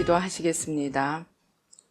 기도하시겠습니다.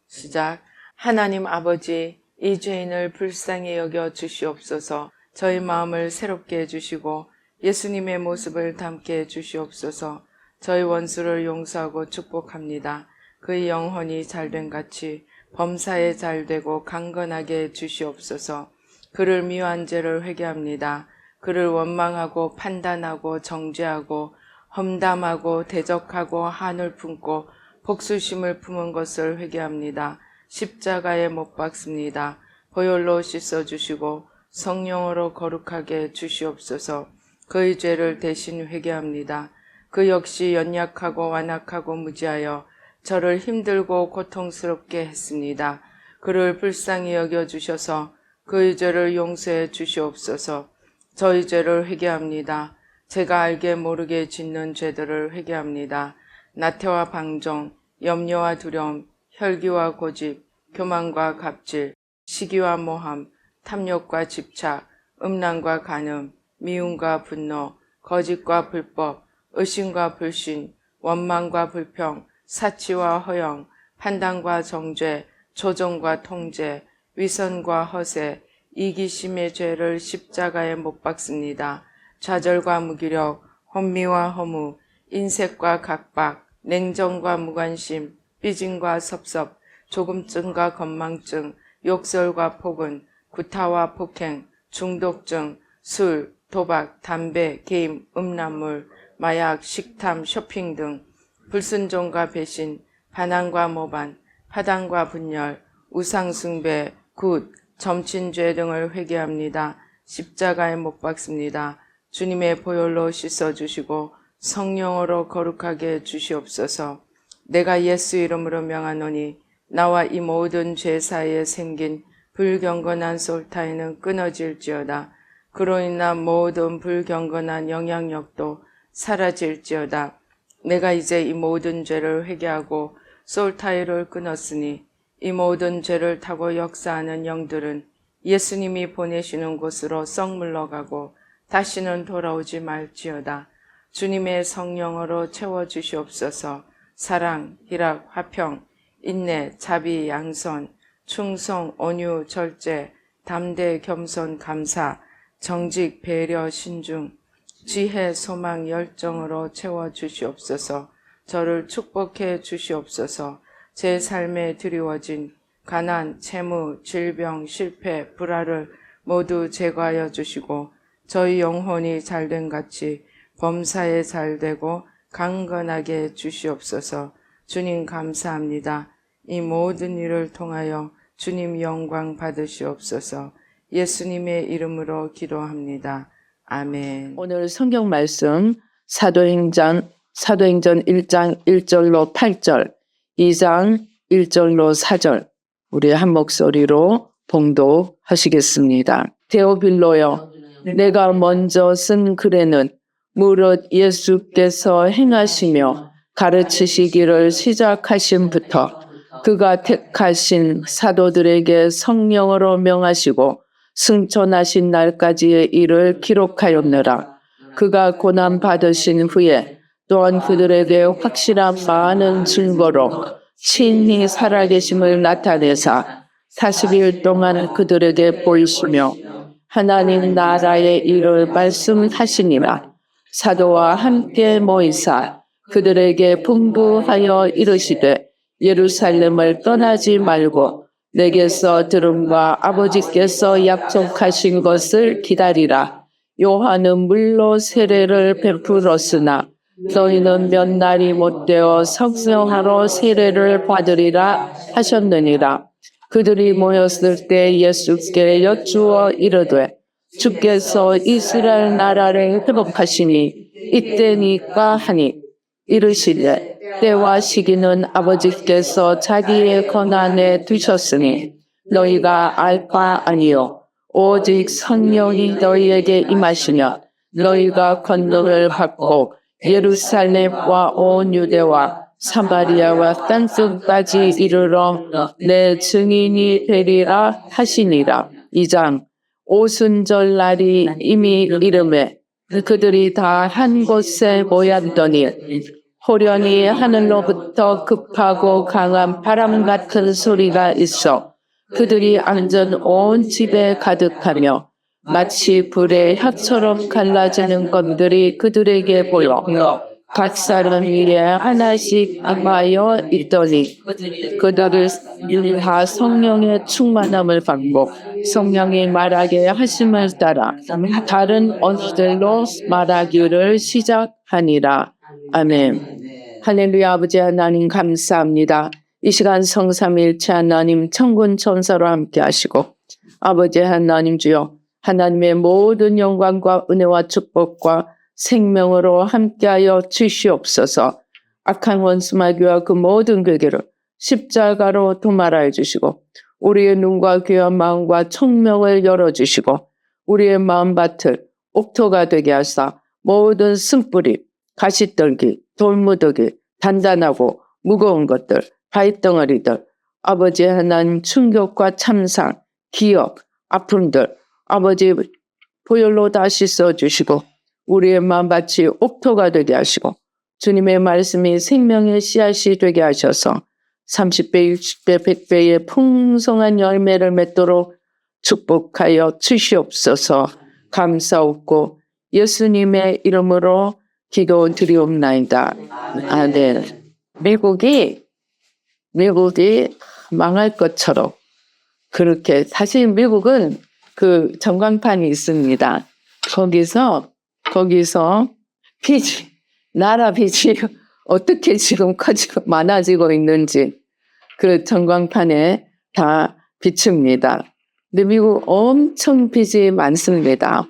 시작. 하나님 아버지, 이 죄인을 불쌍히 여겨 주시옵소서. 저희 마음을 새롭게 해주시고 예수님의 모습을 담게 해주시옵소서. 저희 원수를 용서하고 축복합니다. 그의 영혼이 잘된 같이 범사에 잘되고 강건하게 해주시옵소서. 그를 미워한 죄를 회개합니다. 그를 원망하고 판단하고 정죄하고 험담하고 대적하고 한을 품고 복수심을 품은 것을 회개합니다. 십자가에 못 박습니다. 보혈로 씻어주시고 성령으로 거룩하게 주시옵소서. 그의 죄를 대신 회개합니다. 그 역시 연약하고 완악하고 무지하여 저를 힘들고 고통스럽게 했습니다. 그를 불쌍히 여겨주셔서 그의 죄를 용서해 주시옵소서. 저희 죄를 회개합니다. 제가 알게 모르게 짓는 죄들을 회개합니다. 나태와 방종, 염려와 두려움, 혈기와 고집, 교만과 갑질, 시기와 모함, 탐욕과 집착, 음란과 간음, 미움과 분노, 거짓과 불법, 의심과 불신, 원망과 불평, 사치와 허영, 판단과 정죄, 조종과 통제, 위선과 허세, 이기심의 죄를 십자가에 못 박습니다. 좌절과 무기력, 혼미와 허무, 인색과 각박, 냉정과 무관심, 삐짐과 섭섭, 조금증과 건망증, 욕설과 폭언, 구타와 폭행, 중독증, 술, 도박, 담배, 게임, 음란물, 마약, 식탐, 쇼핑 등 불순종과 배신, 반항과 모반, 파당과 분열, 우상숭배, 굿, 점친죄 등을 회개합니다. 십자가에 못 박습니다. 주님의 보혈로 씻어주시고 성령으로 거룩하게 주시옵소서. 내가 예수 이름으로 명하노니 나와 이 모든 죄 사이에 생긴 불경건한 솔타이는 끊어질지어다. 그로 인한 모든 불경건한 영향력도 사라질지어다. 내가 이제 이 모든 죄를 회개하고 솔타이를 끊었으니 이 모든 죄를 타고 역사하는 영들은 예수님이 보내시는 곳으로 썩 물러가고 다시는 돌아오지 말지어다. 주님의 성령으로 채워주시옵소서. 사랑, 희락, 화평, 인내, 자비, 양선, 충성, 온유, 절제, 담대, 겸손, 감사, 정직, 배려, 신중, 지혜, 소망, 열정으로 채워주시옵소서. 저를 축복해 주시옵소서. 제 삶에 드리워진 가난, 채무, 질병, 실패, 불화를 모두 제거하여 주시고 저희 영혼이 잘된 같이 범사에 잘되고 강건하게 주시옵소서. 주님 감사합니다. 이 모든 일을 통하여 주님 영광 받으시옵소서. 예수님의 이름으로 기도합니다. 아멘. 오늘 성경 말씀 사도행전 1장 1절로 8절, 2장 1절로 4절 우리 한 목소리로 봉독하시겠습니다. 데오빌로여, 내가 먼저 쓴 글에는 무릇 예수께서 행하시며 가르치시기를 시작하심부터 그가 택하신 사도들에게 성령으로 명하시고 승천하신 날까지의 일을 기록하였느라. 그가 고난 받으신 후에 또한 그들에게 확실한 많은 증거로 친히 살아계심을 나타내사 40일 동안 그들에게 보이시며 하나님 나라의 일을 말씀하시니라. 사도와 함께 모이사 그들에게 분부하여 이르시되 예루살렘을 떠나지 말고 내게서 들음과 아버지께서 약속하신 것을 기다리라. 요한은 물로 세례를 베풀었으나 너희는 몇 날이 못되어 성령으로 세례를 받으리라 하셨느니라. 그들이 모였을 때 예수께 여쭈어 이르되 주께서 이스라엘 나라를 회복하시니 이때니까 하니 이르시되 때와 시기는 아버지께서 자기의 권한에 두셨으니 너희가 알 바 아니요 오직 성령이 너희에게 임하시며 너희가 권능을 받고 예루살렘과 온 유대와 사마리아와 땅끝까지 이르러 내 증인이 되리라 하시니라. 2장 오순절 날이 이미 이름에 그들이 다 한 곳에 모였더니 호련히 하늘로부터 급하고 강한 바람 같은 소리가 있어 그들이 앉은 온 집에 가득하며 마치 불의 혀처럼 갈라지는 것들이 그들에게 보여 각 사람 위에 하나씩 임하여 있더니 그들을 다 성령의 충만함을 받고 성령이 말하게 하심을 따라 다른 언어들로 말하기를 시작하니라. 아멘. 할렐루야. 아버지 하나님 감사합니다. 이 시간 성삼일체 하나님 천군 천사로 함께 하시고 아버지 하나님 주여 하나님의 모든 영광과 은혜와 축복과 생명으로 함께하여 주시옵소서. 악한 원수 마귀와 그 모든 괴계를 십자가로 도말하여 주시고 우리의 눈과 귀와 마음과 총명을 열어주시고 우리의 마음밭을 옥토가 되게 하사 모든 쓴뿌리, 가시떨기, 돌무더기, 단단하고 무거운 것들, 바위덩어리들, 아버지 하나님 충격과 참상, 기억, 아픔들 아버지 보혈로 다시 써주시고 우리의 마음밭이 옥토가 되게 하시고 주님의 말씀이 생명의 씨앗이 되게 하셔서 30배, 60배, 100배의 풍성한 열매를 맺도록 축복하여 주시옵소서. 감사옵고 예수님의 이름으로 기도 드리옵나이다. 아멘. 미국이 망할 것처럼 그렇게 사실 미국은 그 전광판이 있습니다. 거기서 나라 빚이 어떻게 지금 커지고 많아지고 있는지 그 전광판에 다 비춥니다. 근데 미국 엄청 빚이 많습니다.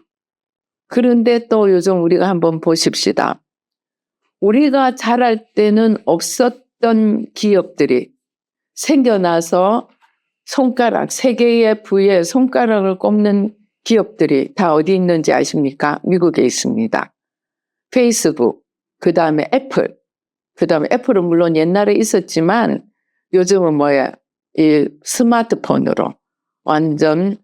그런데 또 요즘 우리가 한번 보십시다. 우리가 자랄 때는 없었던 기업들이 생겨나서 세 개의 부위에 손가락을 꼽는 기업들이 다 어디 있는지 아십니까? 미국에 있습니다. 페이스북, 그 다음에 애플은 물론 옛날에 있었지만 요즘은 이 스마트폰으로 완전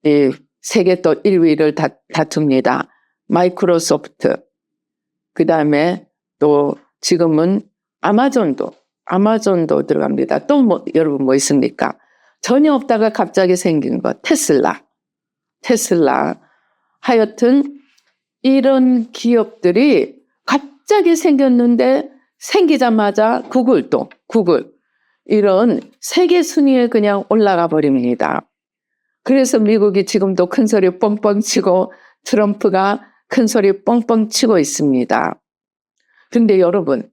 이 세계 또 1위를 다툽니다. 마이크로소프트, 그 다음에 또 지금은 아마존도 들어갑니다. 또 여러분 뭐 있습니까? 전혀 없다가 갑자기 생긴 거 테슬라. 하여튼 이런 기업들이 갑자기 생겼는데 생기자마자 구글 이런 세계 순위에 그냥 올라가 버립니다. 그래서 미국이 지금도 큰 소리 뻥뻥 치고 트럼프가 큰 소리 뻥뻥 치고 있습니다. 근데 여러분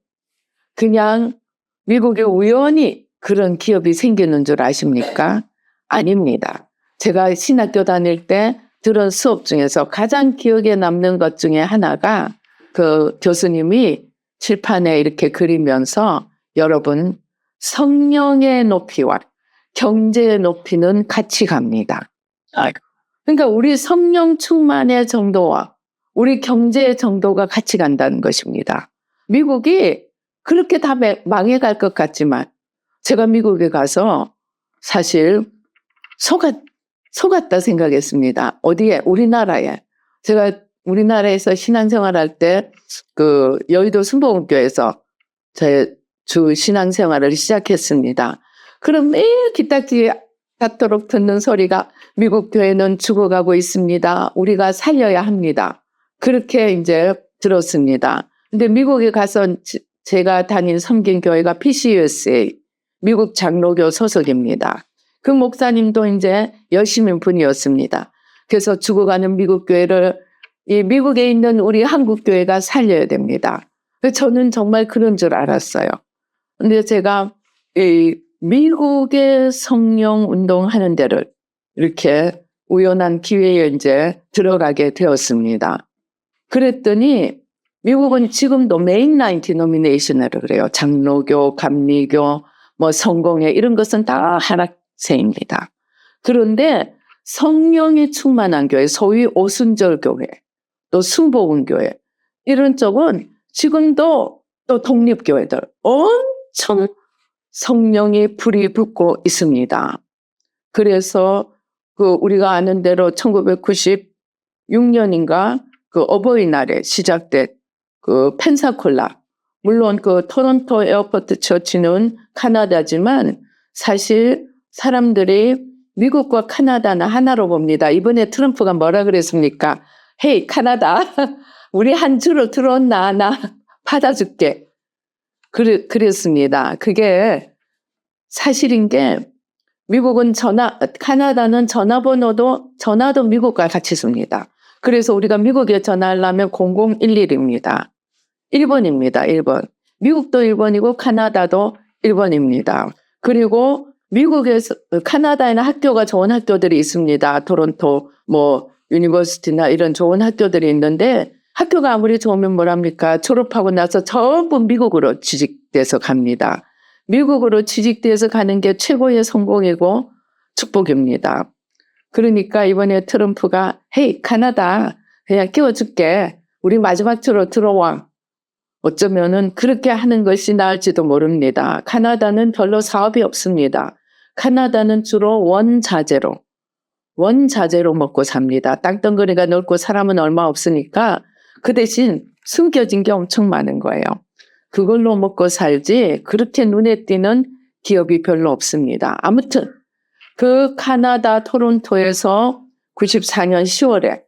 그냥 미국에 우연히 그런 기업이 생기는 줄 아십니까? 아닙니다. 제가 신학교 다닐 때 들은 수업 중에서 가장 기억에 남는 것 중에 하나가 그 교수님이 칠판에 이렇게 그리면서 여러분 성령의 높이와 경제의 높이는 같이 갑니다. 그러니까 우리 성령 충만의 정도와 우리 경제의 정도가 같이 간다는 것입니다. 미국이 그렇게 다 망해갈 것 같지만 제가 미국에 가서 사실 속았다 생각했습니다. 어디에? 우리나라에. 제가 우리나라에서 신앙생활할 때 그 여의도 순복음교회에서 제 주 신앙생활을 시작했습니다. 그럼 매일 기딱지 닿도록 듣는 소리가 미국 교회는 죽어가고 있습니다. 우리가 살려야 합니다. 그렇게 이제 들었습니다. 근데 미국에 가서 제가 다닌 섬긴교회가 PCUSA, 미국 장로교 소속입니다. 그 목사님도 이제 열심인 분이었습니다. 그래서 죽어가는 미국 교회를 이 미국에 있는 우리 한국 교회가 살려야 됩니다. 저는 정말 그런 줄 알았어요. 근데 제가 이 미국의 성령 운동하는 데를 이렇게 우연한 기회에 이제 들어가게 되었습니다. 그랬더니 미국은 지금도 메인라인 디노미네이션이라고 그래요. 장로교, 감리교, 성공회 이런 것은 다 하나체입니다. 그런데 성령이 충만한 교회, 소위 오순절 교회, 또 순복음교회 이런 쪽은 지금도 또 독립교회들 엄청 성령이 불이 붙고 있습니다. 그래서 그 우리가 아는 대로 1996년인가 그 어버이날에 시작된 그 펜사콜라 물론 그 토론토 에어포트 처치는 카나다지만 사실 사람들이 미국과 카나다는 하나로 봅니다. 이번에 트럼프가 뭐라 그랬습니까? 헤이 카나다 우리 한 주로 들어온나 나 받아줄게. 그랬습니다. 그게 사실인 게 미국은 카나다는 전화도 미국과 같이 씁니다. 그래서 우리가 미국에 전화하려면 0011입니다. 1번입니다. 1번. 미국도 1번이고 카나다도 1번입니다. 그리고 카나다에는 학교가 좋은 학교들이 있습니다. 토론토, 유니버시티나 이런 좋은 학교들이 있는데 학교가 아무리 좋으면 뭐랍니까? 졸업하고 나서 전부 미국으로 취직돼서 갑니다. 미국으로 취직돼서 가는 게 최고의 성공이고 축복입니다. 그러니까 이번에 트럼프가 헤이 카나다 그냥 끼워줄게. 우리 마지막 주로 들어와. 어쩌면은 그렇게 하는 것이 나을지도 모릅니다. 카나다는 별로 사업이 없습니다. 카나다는 주로 원자재로 먹고 삽니다. 땅덩어리가 넓고 사람은 얼마 없으니까 그 대신 숨겨진 게 엄청 많은 거예요. 그걸로 먹고 살지 그렇게 눈에 띄는 기업이 별로 없습니다. 아무튼 그 카나다 토론토에서 94년 10월에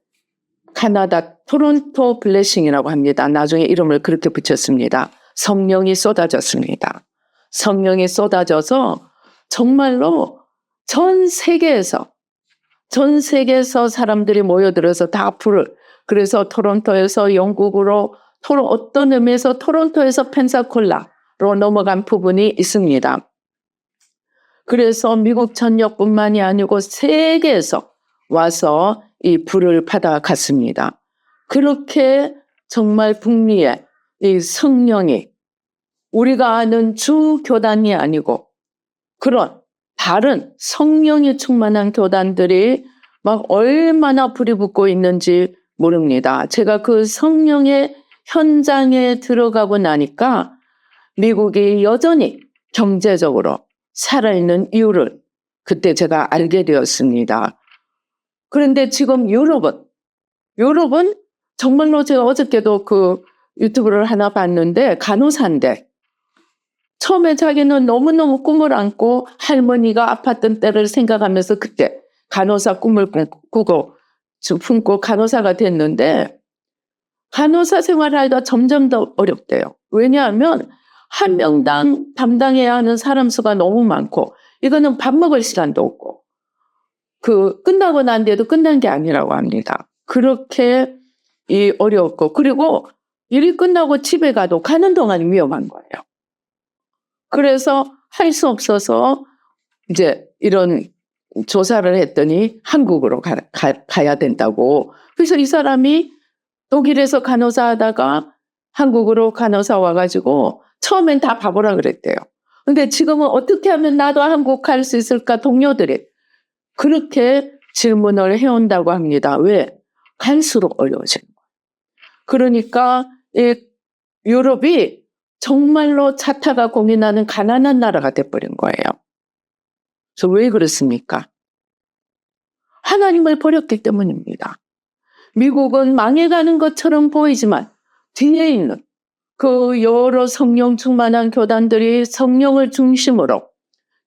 카나다 토론토 블레싱이라고 합니다. 나중에 이름을 그렇게 붙였습니다. 성령이 쏟아졌습니다. 성령이 쏟아져서 정말로 전 세계에서 사람들이 모여들어서 다 그래서 토론토에서 영국으로 어떤 의미에서 토론토에서 펜사콜라로 넘어간 부분이 있습니다. 그래서 미국 전역뿐만이 아니고 세계에서 와서 이 불을 받아갔습니다. 그렇게 정말 북미의 이 성령이 우리가 아는 주 교단이 아니고 그런 다른 성령이 충만한 교단들이 막 얼마나 불이 붙고 있는지 모릅니다. 제가 그 성령의 현장에 들어가고 나니까 미국이 여전히 경제적으로 살아있는 이유를 그때 제가 알게 되었습니다. 그런데 지금 유럽은 정말로 제가 어저께도 그 유튜브를 하나 봤는데 간호사인데 처음에 자기는 너무너무 꿈을 안고 할머니가 아팠던 때를 생각하면서 그때 간호사 꿈을 품고 간호사가 됐는데 간호사 생활하기가 점점 더 어렵대요. 왜냐하면 한 명당 담당해야 하는 사람 수가 너무 많고 이거는 밥 먹을 시간도 없고 끝나고 난 뒤에도 끝난 게 아니라고 합니다. 그렇게 어렵고 그리고 일이 끝나고 집에 가는 동안이 위험한 거예요. 그래서 할 수 없어서 이제 이런 조사를 했더니 한국으로 가야 된다고. 그래서 이 사람이 독일에서 간호사 하다가 한국으로 간호사 와가지고 처음엔 다 바보라 그랬대요. 근데 지금은 어떻게 하면 나도 한국 갈 수 있을까 동료들이 그렇게 질문을 해온다고 합니다. 왜? 갈수록 어려워지는 거예요. 그러니까 유럽이 정말로 차타가 공인하는 가난한 나라가 돼버린 거예요. 그래서 왜 그렇습니까? 하나님을 버렸기 때문입니다. 미국은 망해가는 것처럼 보이지만 뒤에 있는 그 여러 성령 충만한 교단들이 성령을 중심으로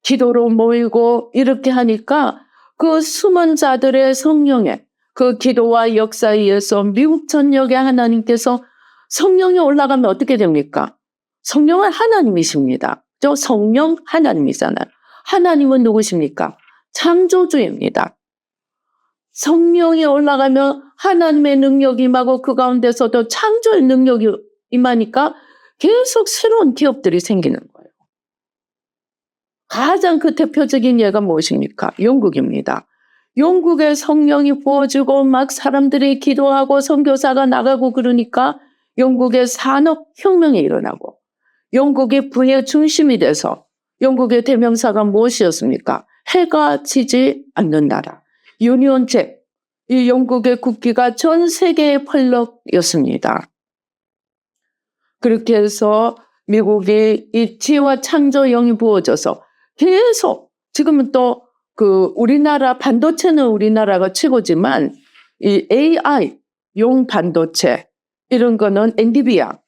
기도로 모이고 이렇게 하니까 그 숨은 자들의 성령의 그 기도와 역사에 의해서 미국 전역에 하나님께서 성령이 올라가면 어떻게 됩니까? 성령은 하나님이십니다. 성령 하나님이잖아요. 하나님은 누구십니까? 창조주입니다. 성령이 올라가면 하나님의 능력이 임하고 그 가운데서도 창조의 능력이 임하니까 계속 새로운 기업들이 생기는 거예요. 가장 그 대표적인 예가 무엇입니까? 영국입니다. 영국의 성령이 부어지고 막 사람들이 기도하고 선교사가 나가고 그러니까 영국의 산업혁명이 일어나고 영국이 부의 중심이 돼서 영국의 대명사가 무엇이었습니까? 해가 지지 않는 나라. 유니온 잭. 이 영국의 국기가 전 세계의 펄럭이었습니다. 그렇게 해서 미국이 이 지혜와 창조의 영이 부어져서 계속 지금은 또 우리나라 반도체는 우리나라가 최고지만 이 AI 용 반도체 이런 거는 엔비디아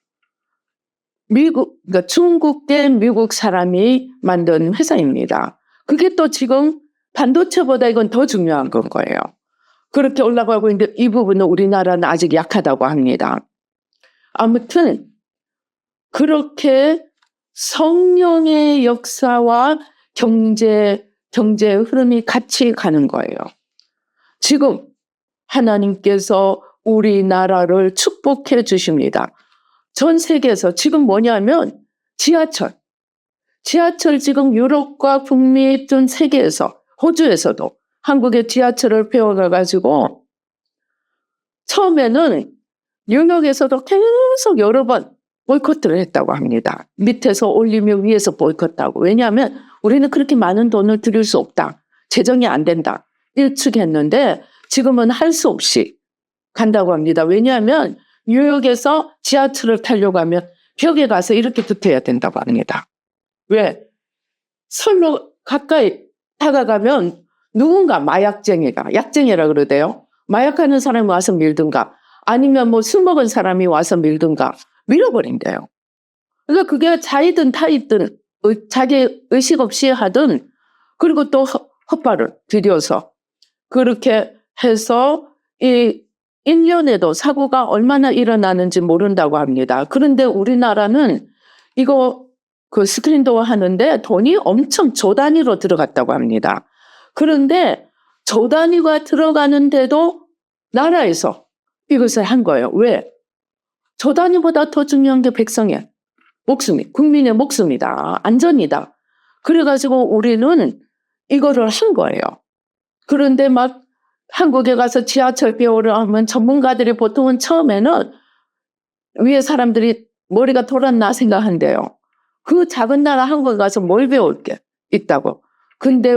그러니까 중국계 미국 사람이 만든 회사입니다. 그게 또 지금 반도체보다 이건 더 중요한 건 거예요. 그렇게 올라가고 있는데 이 부분은 우리나라는 아직 약하다고 합니다. 아무튼 그렇게 성령의 역사와 경제의 흐름이 같이 가는 거예요. 지금 하나님께서 우리나라를 축복해 주십니다. 전 세계에서 지금 뭐냐면 지하철 지금 유럽과 북미 전 세계에서 호주에서도 한국의 지하철을 배워가지고 처음에는 뉴욕에서도 계속 여러 번 보이콧을 했다고 합니다. 밑에서 올리며 위에서 보이콧하고. 왜냐하면 우리는 그렇게 많은 돈을 들일 수 없다. 재정이 안 된다. 일축했는데 지금은 할 수 없이 간다고 합니다. 왜냐하면 뉴욕에서 지하철을 타려고 하면 벽에 가서 이렇게 붙어야 된다고 합니다. 왜? 서로 가까이 다가가면 누군가 마약쟁이가, 약쟁이라 그러대요. 마약하는 사람이 와서 밀든가 아니면 뭐 술 먹은 사람이 와서 밀든가 밀어버린대요. 그러니까 그게 자이든 타이든 자기 의식 없이 하든 그리고 또 헛발을 들여서 그렇게 해서 이 1년에도 사고가 얼마나 일어나는지 모른다고 합니다. 그런데 우리나라는 이거 그 스크린도어 하는데 돈이 엄청 조 단위로 들어갔다고 합니다. 그런데 조 단위가 들어가는데도 나라에서 이것을 한 거예요. 왜? 조 단위보다 더 중요한 게 백성의 목숨이, 국민의 목숨이다. 안전이다. 그래가지고 우리는 이거를 한 거예요. 그런데 막 한국에 가서 지하철 배우려 하면 전문가들이 보통은 처음에는 위에 사람들이 머리가 돌았나 생각한대요. 그 작은 나라 한국에 가서 뭘 배울 게 있다고. 근데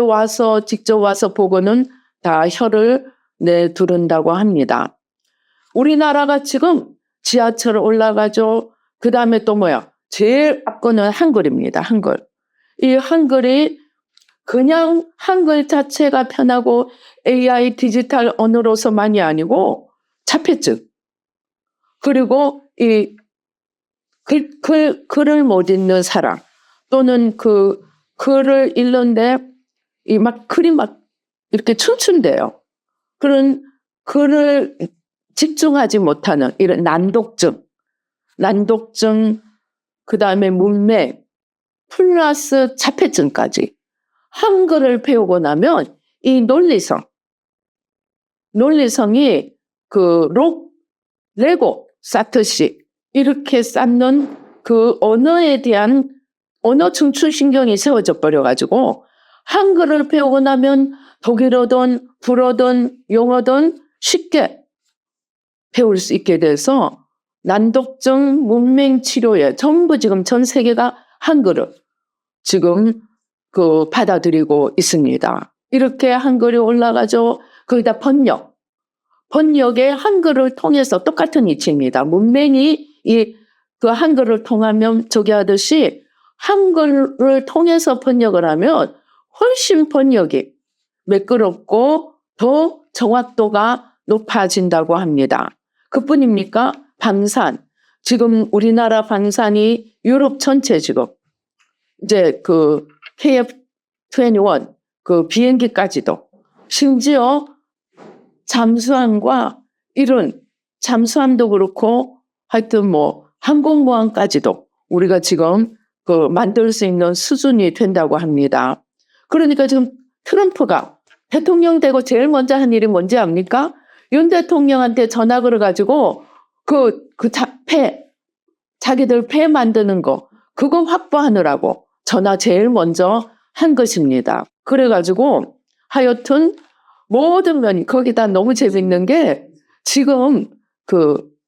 직접 와서 보고는 다 혀를 내두른다고 합니다. 우리나라가 지금 지하철 올라가죠. 그 다음에 또 뭐야? 제일 앞거는 한글입니다. 한글. 이 한글이 그냥 한글 자체가 편하고 AI 디지털 언어로서만이 아니고 자폐증 그리고 이 글을 못 읽는 사람 또는 그 글을 읽는데 이 막 글이 막 이렇게 춤춘대요. 그런 글을 집중하지 못하는 이런 난독증 그 다음에 문맥 플러스 자폐증까지 한글을 배우고 나면 이 논리성이 그 레고 쌓듯이 이렇게 쌓는 그 언어에 대한 언어 중추신경이 세워져 버려가지고 한글을 배우고 나면 독일어든 불어든 영어든 쉽게 배울 수 있게 돼서 난독증 문맹 치료에 전부 지금 전 세계가 한글을 지금 받아들이고 있습니다. 이렇게 한글이 올라가죠. 거기다 번역의 한글을 통해서 똑같은 이치입니다. 문맹이 그 한글을 통하면 저기 하듯이 한글을 통해서 번역을 하면 훨씬 번역이 매끄럽고 더 정확도가 높아진다고 합니다. 그뿐입니까? 방산. 지금 우리나라 방산이 유럽 전체 지금 이제 그 KF-21 그 비행기까지도 심지어 잠수함과 이런 잠수함도 그렇고 하여튼 뭐 항공모함까지도 우리가 지금 만들 수 있는 수준이 된다고 합니다. 그러니까 지금 트럼프가 대통령 되고 제일 먼저 한 일이 뭔지 압니까? 윤 대통령한테 전화 걸어가지고 자기들 폐 만드는 거 그거 확보하느라고 전화 제일 먼저 한 것입니다. 그래가지고 하여튼 모든 면이 거기다 너무 재밌는 게 지금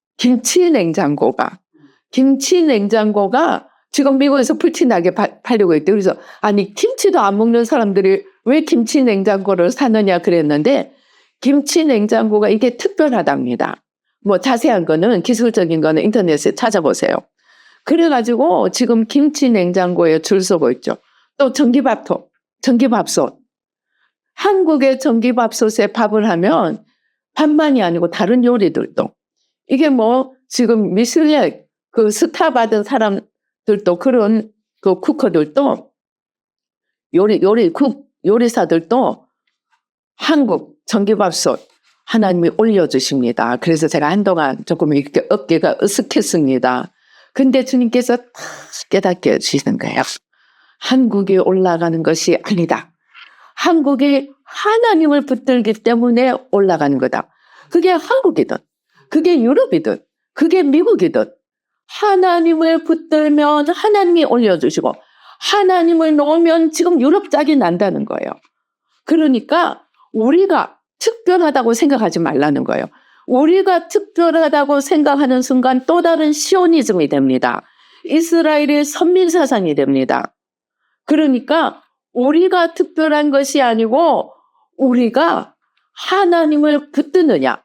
김치 냉장고가 지금 미국에서 풀티나게 팔리고 있대요. 그래서 아니 김치도 안 먹는 사람들이 왜 김치 냉장고를 사느냐 그랬는데 김치 냉장고가 이게 특별하답니다. 뭐 자세한 거는 기술적인 거는 인터넷에 찾아보세요. 그래가지고 지금 김치 냉장고에 줄 서고 있죠. 또 전기밥솥. 한국의 전기밥솥에 밥을 하면 밥만이 아니고 다른 요리들도 이게 뭐 지금 미슐랭 스타 받은 사람 그런 그 쿠커들도 요리사들도 한국 전기밥솥 하나님이 올려주십니다. 그래서 제가 한동안 조금 이렇게 어깨가 으쓱했습니다. 근데 주님께서 다 깨닫게 해주시는 거예요. 한국이 올라가는 것이 아니다. 한국이 하나님을 붙들기 때문에 올라가는 거다. 그게 한국이든, 그게 유럽이든, 그게 미국이든 하나님을 붙들면 하나님이 올려주시고 하나님을 놓으면 지금 유럽 짝이 난다는 거예요. 그러니까 우리가 특별하다고 생각하지 말라는 거예요. 우리가 특별하다고 생각하는 순간 또 다른 시오니즘이 됩니다. 이스라엘의 선민사상이 됩니다. 그러니까 우리가 특별한 것이 아니고 우리가 하나님을 붙드느냐,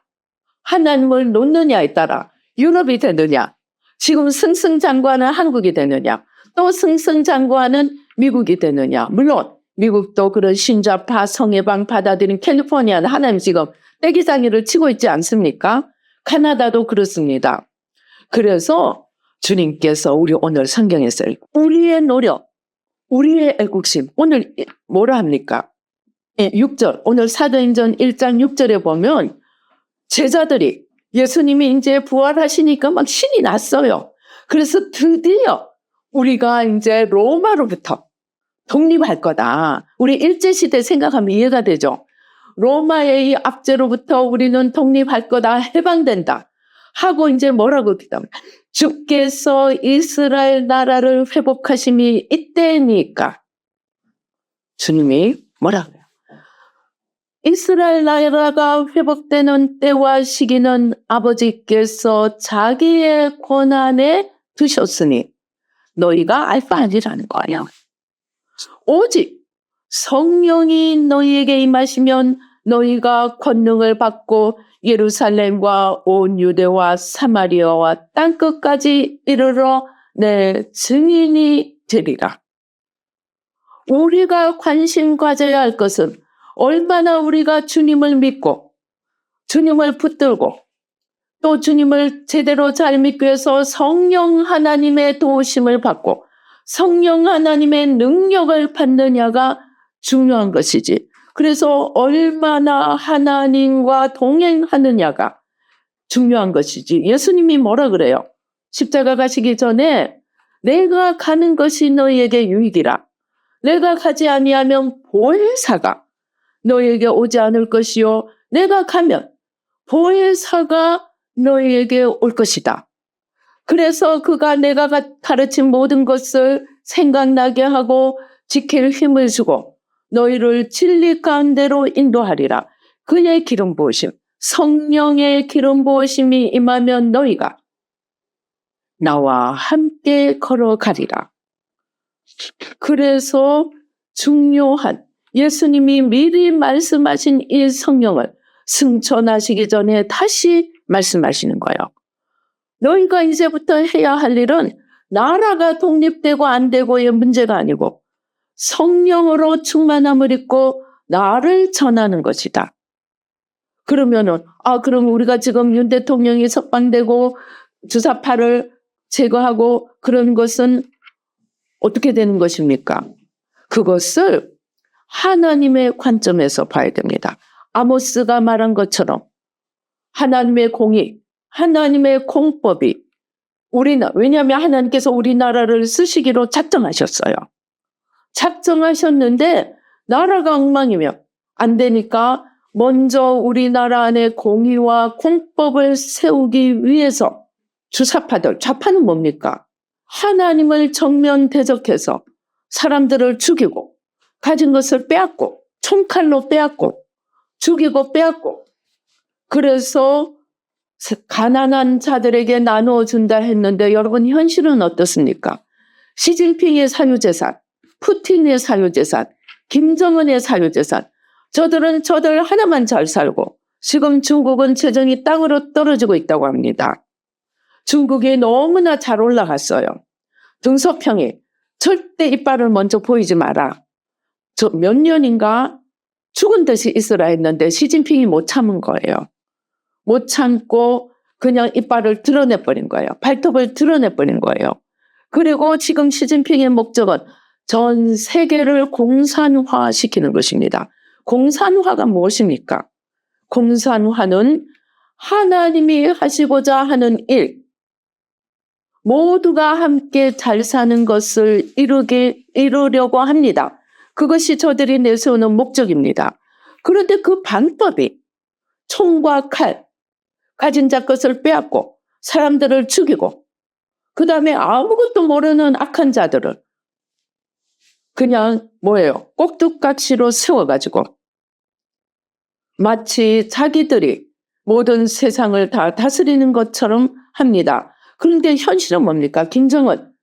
하나님을 놓느냐에 따라 유럽이 되느냐, 지금 승승장구하는 한국이 되느냐, 또 승승장구하는 미국이 되느냐. 물론 미국도 그런 신자파 성해방 받아들인 캘리포니아는 하나님 지금 떼기장이를 치고 있지 않습니까? 카나다도 그렇습니다. 그래서 주님께서 우리 오늘 성경에서 우리의 노력, 우리의 애국심, 오늘 뭐라 합니까? 6절, 오늘 사도행전 1장 6절에 보면 제자들이 예수님이 이제 부활하시니까 막 신이 났어요. 그래서 드디어 우리가 이제 로마로부터 독립할 거다. 우리 일제시대 생각하면 이해가 되죠. 로마의 이 압제로부터 우리는 독립할 거다. 해방된다. 하고 이제 뭐라고 기도합니다. 주께서 이스라엘 나라를 회복하심이 이때니까. 주님이 뭐라고 해요? 이스라엘 나라가 회복되는 때와 시기는 아버지께서 자기의 권한에 두셨으니 너희가 알바 아니라는 거예요. 오직 성령이 너희에게 임하시면 너희가 권능을 받고 예루살렘과 온 유대와 사마리아와 땅끝까지 이르러 내 증인이 되리라. 우리가 관심 가져야 할 것은 얼마나 우리가 주님을 믿고 주님을 붙들고 또 주님을 제대로 잘 믿기 위해서 성령 하나님의 도우심을 받고 성령 하나님의 능력을 받느냐가 중요한 것이지. 그래서 얼마나 하나님과 동행하느냐가 중요한 것이지. 예수님이 뭐라 그래요? 십자가 가시기 전에 내가 가는 것이 너희에게 유익이라. 내가 가지 아니하면 보혜사가 너희에게 오지 않을 것이요. 내가 가면 보혜사가 너희에게 올 것이다. 그래서 그가 내가 가르친 모든 것을 생각나게 하고 지킬 힘을 주고 너희를 진리 가운데로 인도하리라. 그의 기름 부으심, 성령의 기름 부으심이 임하면 너희가 나와 함께 걸어가리라. 그래서 중요한 예수님이 미리 말씀하신 이 성령을 승천하시기 전에 다시 말씀하시는 거예요. 너희가 이제부터 해야 할 일은 나라가 독립되고 안 되고의 문제가 아니고 성령으로 충만함을 입고 나를 전하는 것이다. 그러면은 그럼 우리가 지금 윤 대통령이 석방되고 주사파를 제거하고 그런 것은 어떻게 되는 것입니까? 그것을 하나님의 관점에서 봐야 됩니다. 아모스가 말한 것처럼 하나님의 공의, 하나님의 공법이 왜냐하면 하나님께서 우리나라를 쓰시기로 작정하셨어요. 작정하셨는데 나라가 엉망이면 안 되니까 먼저 우리나라 안에 공의와 공법을 세우기 위해서 좌파는 뭡니까? 하나님을 정면 대적해서 사람들을 죽이고 가진 것을 빼앗고 총칼로 빼앗고 죽이고 빼앗고 그래서 가난한 자들에게 나누어 준다 했는데 여러분 현실은 어떻습니까? 시진핑의 사유재산, 푸틴의 사유재산, 김정은의 사유재산 저들 하나만 잘 살고 지금 중국은 재정이 땅으로 떨어지고 있다고 합니다. 중국이 너무나 잘 올라갔어요. 등소평이 절대 이빨을 먼저 보이지 마라. 저 몇 년인가 죽은 듯이 있으라 했는데 시진핑이 못 참은 거예요. 못 참고 그냥 이빨을 드러내버린 거예요. 발톱을 드러내버린 거예요. 그리고 지금 시진핑의 목적은 전 세계를 공산화시키는 것입니다. 공산화가 무엇입니까? 공산화는 하나님이 하시고자 하는 일, 모두가 함께 잘 사는 것을 이루려고 합니다. 그것이 저들이 내세우는 목적입니다. 그런데 그 방법이 총과 칼, 가진 자 것을 빼앗고 사람들을 죽이고 그 다음에 아무것도 모르는 악한 자들을 그냥 뭐예요? 꼭두각시로 세워가지고 마치 자기들이 모든 세상을 다 다스리는 것처럼 합니다. 그런데 현실은 뭡니까? 김정은.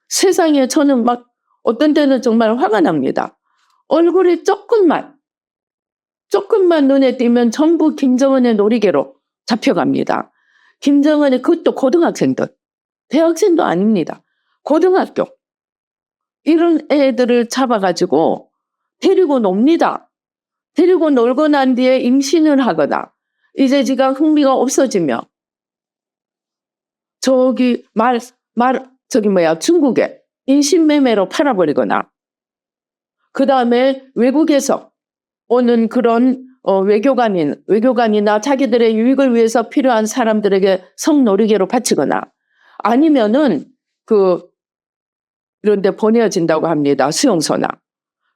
세상에 저는 막 어떤 때는 정말 화가 납니다. 얼굴이 조금만 눈에 띄면 전부 김정은의 놀이개로 잡혀갑니다. 김정은의 그것도 고등학생들, 대학생도 아닙니다. 고등학교. 이런 애들을 잡아가지고 데리고 놉니다. 데리고 놀고 난 뒤에 임신을 하거나 이제 지가 흥미가 없어지며 중국에 인신매매로 팔아버리거나 그 다음에 외국에서 오는 그런 외교관이나 자기들의 유익을 위해서 필요한 사람들에게 성놀이개로 바치거나 아니면은 이런 데 보내어진다고 합니다. 수용소나.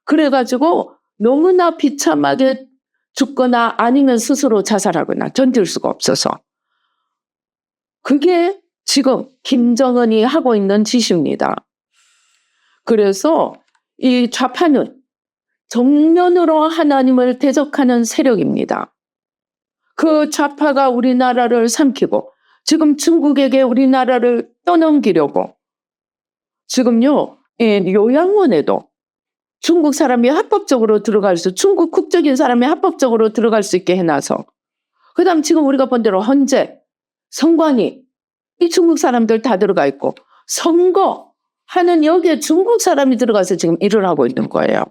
그래가지고 너무나 비참하게 죽거나 아니면 스스로 자살하거나 견딜 수가 없어서. 그게 지금 김정은이 하고 있는 짓입니다. 그래서 이 좌파는 정면으로 하나님을 대적하는 세력입니다. 그 좌파가 우리나라를 삼키고 지금 중국에게 우리나라를 떠넘기려고 지금요, 요양원에도 중국 사람이 합법적으로 중국 국적인 사람이 합법적으로 들어갈 수 있게 해놔서 그 다음 지금 우리가 본 대로 헌재, 성관이 이 중국 사람들 다 들어가 있고 선거하는 여기에 중국 사람이 들어가서 지금 일을 하고 있는 거예요.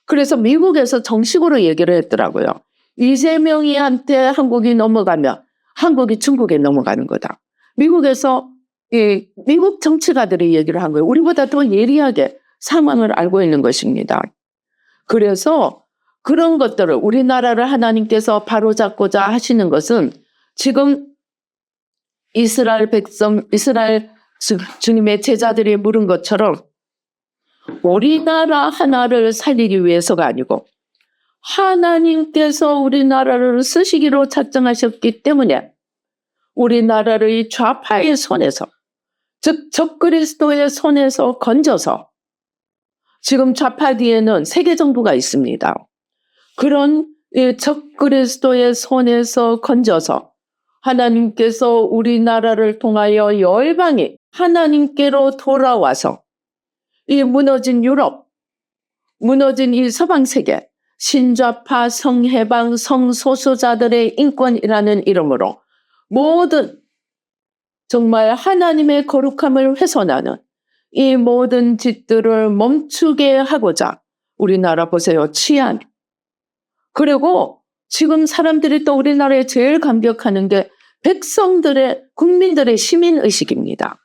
그래서 미국에서 정식으로 얘기를 했더라고요. 이재명이한테 한국이 넘어가면 한국이 중국에 넘어가는 거다. 미국에서 미국 정치가들이 얘기를 한 거예요. 우리보다 더 예리하게 상황을 알고 있는 것입니다. 그래서 그런 것들을 우리나라를 하나님께서 바로잡고자 하시는 것은 지금 이스라엘 주님의 제자들이 물은 것처럼 우리나라 하나를 살리기 위해서가 아니고 하나님께서 우리나라를 쓰시기로 작정하셨기 때문에 우리나라를 이 좌파의 손에서 즉 적그리스도의 손에서 건져서 지금 좌파 뒤에는 세계 정부가 있습니다. 그런 적그리스도의 손에서 건져서 하나님께서 우리나라를 통하여 열방이 하나님께로 돌아와서 이 무너진 유럽, 무너진 이 서방 세계, 신좌파, 성해방, 성소수자들의 인권이라는 이름으로 모든 정말 하나님의 거룩함을 훼손하는 이 모든 짓들을 멈추게 하고자 우리나라 보세요. 치안. 그리고 지금 사람들이 또 우리나라에 제일 감격하는 게 국민들의 시민의식입니다.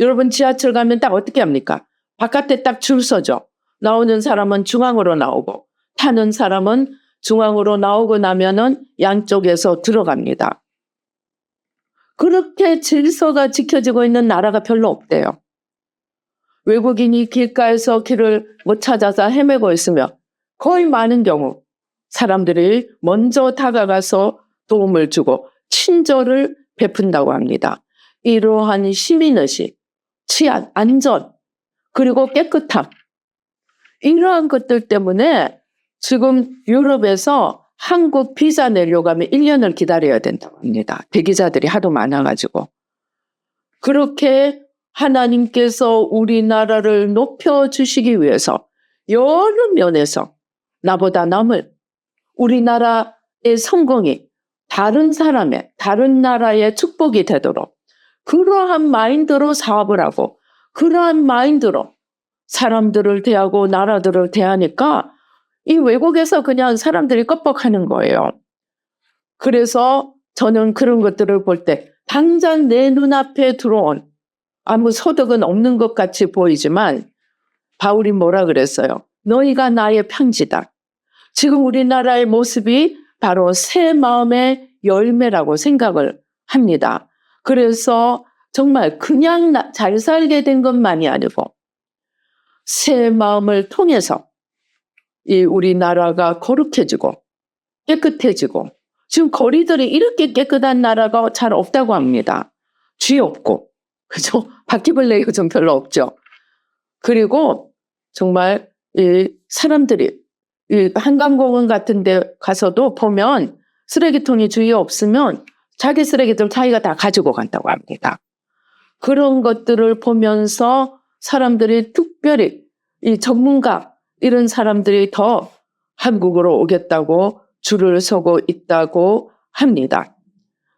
여러분 지하철 가면 딱 어떻게 합니까? 바깥에 딱 줄 서죠. 나오는 사람은 중앙으로 나오고 타는 사람은 중앙으로 나오고 나면은 양쪽에서 들어갑니다. 그렇게 질서가 지켜지고 있는 나라가 별로 없대요. 외국인이 길가에서 길을 못 찾아서 헤매고 있으며 거의 많은 경우 사람들이 먼저 다가가서 도움을 주고 친절을 베푼다고 합니다. 이러한 시민의식, 치안, 안전, 그리고 깨끗함 이러한 것들 때문에 지금 유럽에서 한국 비자 내려고 하면 1년을 기다려야 된다고 합니다. 대기자들이 하도 많아가지고. 그렇게 하나님께서 우리나라를 높여주시기 위해서 여러 면에서 나보다 남을 우리나라의 성공이 다른 나라의 축복이 되도록 그러한 마인드로 사업을 하고 그러한 마인드로 사람들을 대하고 나라들을 대하니까 이 외국에서 그냥 사람들이 껍벅하는 거예요. 그래서 저는 그런 것들을 볼 때 당장 내 눈앞에 들어온 아무 소득은 없는 것 같이 보이지만 바울이 뭐라 그랬어요? 너희가 나의 편지다. 지금 우리나라의 모습이 바로 새 마음의 열매라고 생각을 합니다. 그래서 정말 그냥 잘 살게 된 것만이 아니고 새 마음을 통해서 이 우리나라가 거룩해지고 깨끗해지고, 지금 거리들이 이렇게 깨끗한 나라가 잘 없다고 합니다. 쥐 없고, 그죠? 바퀴벌레 요즘 별로 없죠. 그리고 정말 이 사람들이 이 한강공원 같은 데 가서도 보면 쓰레기통이 주위에 없으면 자기 쓰레기들 자기가 다 가지고 간다고 합니다. 그런 것들을 보면서 사람들이 특별히 이 전문가 이런 사람들이 더 한국으로 오겠다고 줄을 서고 있다고 합니다.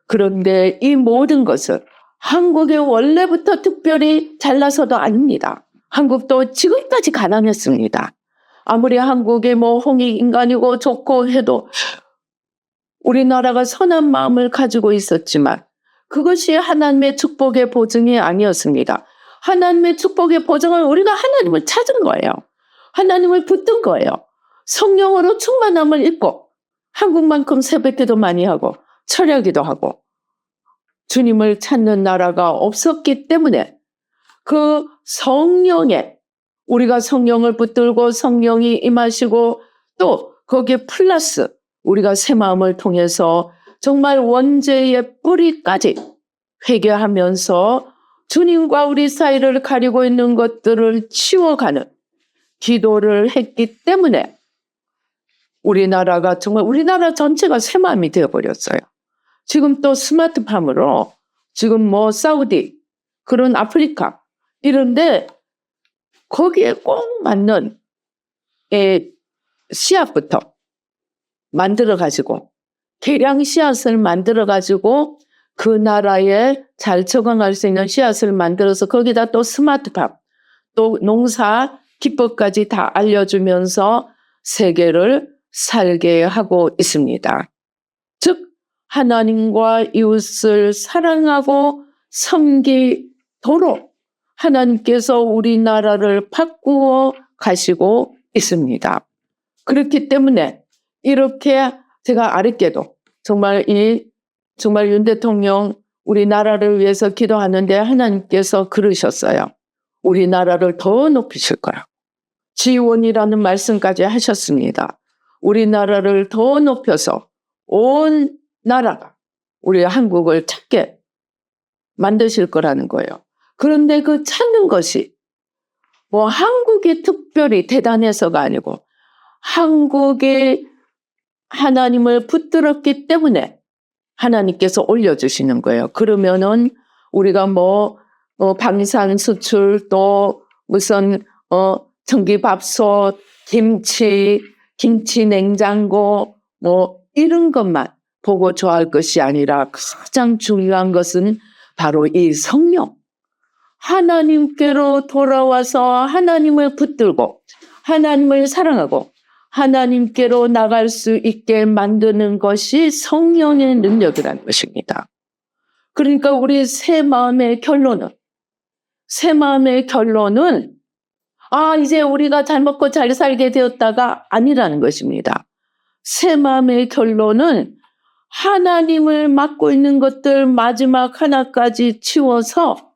그런데 이 모든 것을 한국이 원래부터 특별히 잘나서도 아닙니다. 한국도 지금까지 가난했습니다. 아무리 한국이 뭐 홍익인간이고 좋고 해도 우리나라가 선한 마음을 가지고 있었지만 그것이 하나님의 축복의 보증이 아니었습니다. 하나님의 축복의 보증은 우리가 하나님을 찾은 거예요. 하나님을 붙든 거예요. 성령으로 충만함을 입고 한국만큼 새벽기도 많이 하고 철야기도 하고 주님을 찾는 나라가 없었기 때문에 그 성령에 우리가 성령을 붙들고 성령이 임하시고 또 거기에 플러스 우리가 새 마음을 통해서 정말 원죄의 뿌리까지 회개하면서 주님과 우리 사이를 가리고 있는 것들을 치워가는 기도를 했기 때문에 우리나라가 정말 우리나라 전체가 새 마음이 되어버렸어요. 지금 또 스마트팜으로 지금 뭐 사우디 그런 아프리카 이런데 거기에 꼭 맞는 씨앗부터 만들어 가지고 계량 씨앗을 만들어 가지고 그 나라에 잘 적응할 수 있는 씨앗을 만들어서 거기다 또 스마트팜 또 농사 기법까지 다 알려주면서 세계를 살게 하고 있습니다. 즉 하나님과 이웃을 사랑하고 섬기도록 하나님께서 우리나라를 바꾸어 가시고 있습니다. 그렇기 때문에 이렇게 제가 아랫게도 정말 윤 대통령 우리나라를 위해서 기도하는데 하나님께서 그러셨어요. 우리나라를 더 높이실 거야. 지원이라는 말씀까지 하셨습니다. 우리나라를 더 높여서 온 나라가 우리 한국을 찾게 만드실 거라는 거예요. 그런데 그 찾는 것이 뭐 한국이 특별히 대단해서가 아니고 한국이 하나님을 붙들었기 때문에 하나님께서 올려주시는 거예요. 그러면은 우리가 방산 수출 또 무슨 전기밥솥, 김치 냉장고 이런 것만 보고 좋아할 것이 아니라 가장 중요한 것은 바로 이 성령. 하나님께로 돌아와서 하나님을 붙들고 하나님을 사랑하고 하나님께로 나갈 수 있게 만드는 것이 성령의 능력이라는 것입니다. 그러니까 우리 새 마음의 결론은 이제 우리가 잘 먹고 잘 살게 되었다가 아니라는 것입니다. 새 마음의 결론은 하나님을 맡고 있는 것들 마지막 하나까지 치워서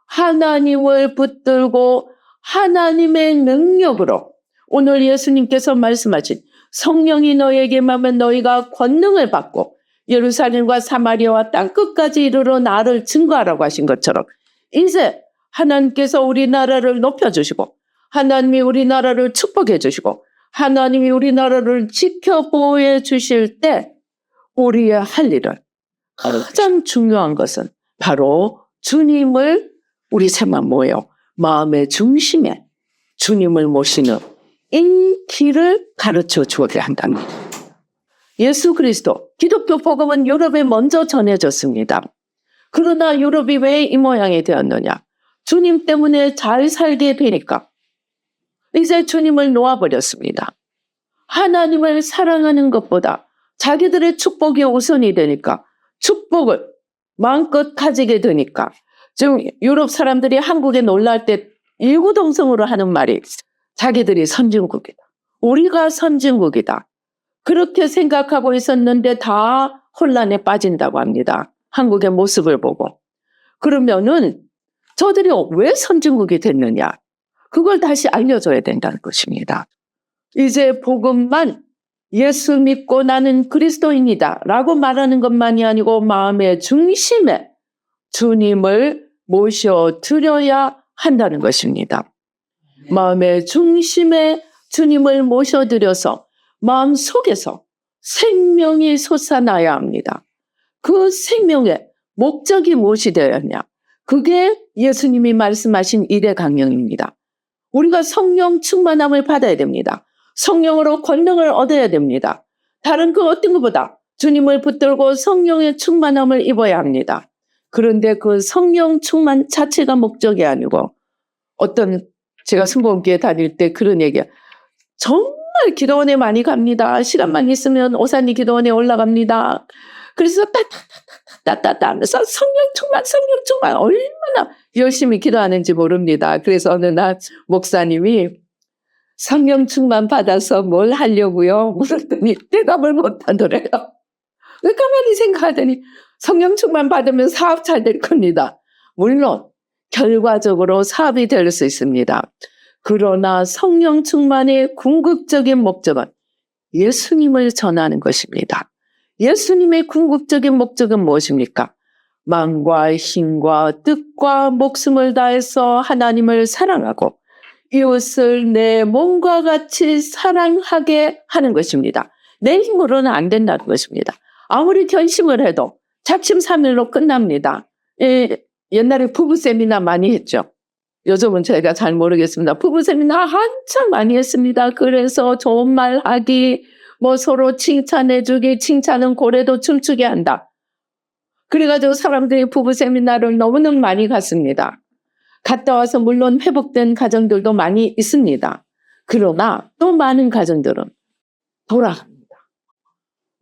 하나님을 붙들고 하나님의 능력으로 오늘 예수님께서 말씀하신 성령이 너에게 임하면 너희가 권능을 받고 예루살렘과 사마리아와 땅끝까지 이르러 나를 증거하라고 하신 것처럼 이제 하나님께서 우리나라를 높여주시고 하나님이 우리나라를 축복해 주시고 하나님이 우리나라를 지켜보호해 주실 때 우리의 할 일은 가장 중요한 것은 바로 주님을 우리 세만 모여 마음의 중심에 주님을 모시는 인기를 가르쳐 주어야 한다는 거예요. 예수 그리스도 기독교 복음은 유럽에 먼저 전해졌습니다. 그러나 유럽이 왜 이 모양이 되었느냐? 주님 때문에 잘 살게 되니까 이제 주님을 놓아버렸습니다. 하나님을 사랑하는 것보다 자기들의 축복이 우선이 되니까 축복을 마음껏 가지게 되니까 지금 유럽 사람들이 한국에 놀랄 때 일구동성으로 하는 말이 자기들이 선진국이다. 우리가 선진국이다. 그렇게 생각하고 있었는데 다 혼란에 빠진다고 합니다. 한국의 모습을 보고. 그러면은 저들이 왜 선진국이 됐느냐? 그걸 다시 알려줘야 된다는 것입니다. 이제 복음만 예수 믿고 나는 그리스도인이다 라고 말하는 것만이 아니고 마음의 중심에 주님을 모셔드려야 한다는 것입니다. 마음의 중심에 주님을 모셔드려서 마음 속에서 생명이 솟아나야 합니다. 그 생명의 목적이 무엇이 되었냐? 그게 예수님이 말씀하신 일의 강령입니다. 우리가 성령 충만함을 받아야 됩니다. 성령으로 권능을 얻어야 됩니다. 다른 그 어떤 것보다 주님을 붙들고 성령의 충만함을 입어야 합니다. 그런데 그 성령 충만 자체가 목적이 아니고 제가 승복음교회 다닐 때 그런 얘기야. 정말 기도원에 많이 갑니다. 시간만 있으면 오산리 기도원에 올라갑니다. 그래서 따따따따따 하면서 성령 충만 얼마나 열심히 기도하는지 모릅니다. 그래서 어느 날 목사님이 성령 충만 받아서 뭘 하려고요? 물었더니 대답을 못하더래요. 가만히 생각하더니 성령 충만 받으면 사업 잘 될 겁니다. 물론 결과적으로 사업이 될 수 있습니다. 그러나 성령 충만의 궁극적인 목적은 예수님을 전하는 것입니다. 예수님의 궁극적인 목적은 무엇입니까? 마음과 힘과 뜻과 목숨을 다해서 하나님을 사랑하고 이웃을 내 몸과 같이 사랑하게 하는 것입니다. 내 힘으로는 안 된다는 것입니다. 아무리 결심을 해도 작심삼일로 끝납니다. 옛날에 부부 세미나 많이 했죠. 요즘은 제가 잘 모르겠습니다. 부부 세미나 한참 많이 했습니다. 그래서 좋은 말 하기, 서로 칭찬해주기, 칭찬은 고래도 춤추게 한다. 그래가지고 사람들이 부부 세미나를 너무너무 많이 갔습니다. 갔다 와서 물론 회복된 가정들도 많이 있습니다. 그러나 또 많은 가정들은 돌아갑니다.